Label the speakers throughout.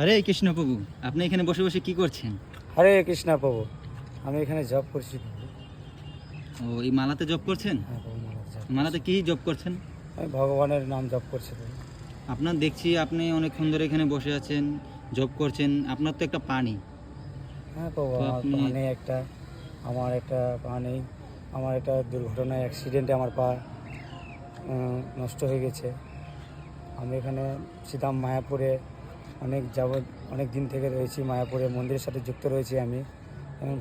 Speaker 1: হরে কৃষ্ণ প্রভু, আপনি এখানে বসে বসে কি করছেন?
Speaker 2: হরে কৃষ্ণ প্রভু, আমি এখানে জব করছি প্রভু।
Speaker 1: ও, এই মালাতে জব করছেন?
Speaker 2: হ্যাঁ প্রভু,
Speaker 1: মালাতে কি জব করছেন?
Speaker 2: আমি ভগবানের নাম জপ করছি প্রভু।
Speaker 1: আপনার দেখছি আপনি অনেকক্ষণ ধরে এখানে বসে আছেন, জব করছেন। আপনার তো একটা পা নেই।
Speaker 2: হ্যাঁ প্রভু,
Speaker 1: তো
Speaker 2: আমার
Speaker 1: আপনি-
Speaker 2: পা নেই একটা, পা নেই। আমার একটা দুর্ঘটনায় অ্যাক্সিডেন্টে আমার পা নষ্ট হয়ে গেছে। আমি এখানে ছিলাম মায়াপুরে, অনেক দিন থেকে রয়েছি মায়াপুরে, মন্দিরের সাথে যুক্ত রয়েছি আমি।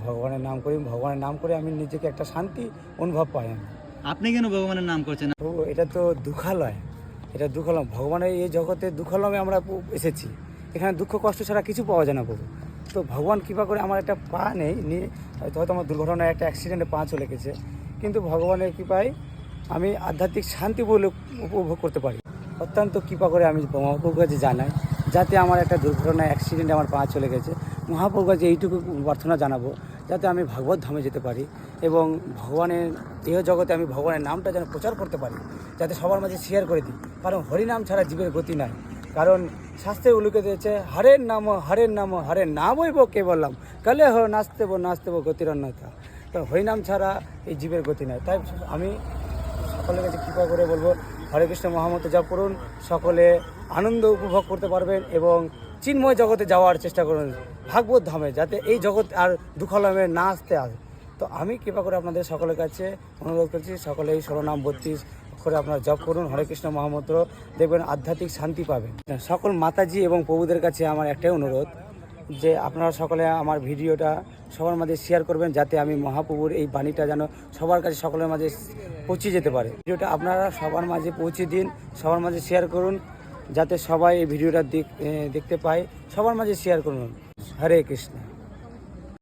Speaker 2: ভগবানের নাম করে আমি নিজেকে একটা শান্তি অনুভব পাই আমি।
Speaker 1: আপনি কেন ভগবানের নাম করছেন?
Speaker 2: প্রভু, এটা তো দুঃখালয়, ভগবানের এই জগতে দুঃখালয়ে আমরা এসেছি। এখানে দুঃখ কষ্ট ছাড়া কিছু পাওয়া যায় না প্রভু। তো ভগবান কৃপা করে আমার একটা পা নেই, হয়তো আমার দুর্ঘটনায় একটা অ্যাক্সিডেন্টে পা চলে গেছে, কিন্তু ভগবানের কৃপায় আমি আধ্যাত্মিক শান্তি বলে উপভোগ করতে পারি। অত্যন্ত কৃপা করে আমি মহাপ্রভুর কাছে জানাই, যাতে আমার একটা দুর্ঘটনায় অ্যাক্সিডেন্টে আমার পা চলে গেছে, মহাপ্রভুর কাছে এইটুকু প্রার্থনা জানাবো, যাতে আমি ভাগবত ধামে যেতে পারি এবং ভগবানের দেহ জগতে আমি ভগবানের নামটা যেন প্রচার করতে পারি, যাতে সবার মাঝে শেয়ার করে দিই। কারণ হরিনাম ছাড়া জীবের গতি নাই। কারণ শাস্ত্রে উল্লেখ দিয়েছে, হরের নাম হরের নামই কে বললাম, কালে নাচতেব গতির অন্যতা। তো হরিনাম ছাড়া এই জীবের গতি নাই। তাই আমি সকলের কাছে কৃপা করে বলবো, হরে কৃষ্ণ মহামন্ত্র জপ করুন, সকলে আনন্দ উপভোগ করতে পারবেন এবং চিন্ময় জগতে যাওয়ার চেষ্টা করুন, ভাগবত ধামে, যাতে এই জগৎ আর দুঃখলমে না আসতে আসে। তো আমি কৃপা করে আপনাদের সকলের কাছে অনুরোধ করছি, সকলে এই 16 নাম 32 করে আপনারা জপ করুন হরে কৃষ্ণ মহামন্ত্র, দেখবেন আধ্যাত্মিক শান্তি পাবেন। সকল মাতাজি এবং প্রভুদের কাছে আমার একটাই অনুরোধ, যে আপনারা সকলে আমার ভিডিওটা সবার মাঝে শেয়ার করবেন, যাতে আমি মহাপ্রভুর এই বাণীটা যেন সবার কাছে সকলের মাঝে পৌঁছে যেতে পারে। ভিডিওটা আপনারা সবার মাঝে পৌঁছে দিন, সবার মাঝে শেয়ার করুন, যাতে সবাই এই ভিডিওটা দেখতে পায়। সবার মাঝে শেয়ার করুন। হরে কৃষ্ণ।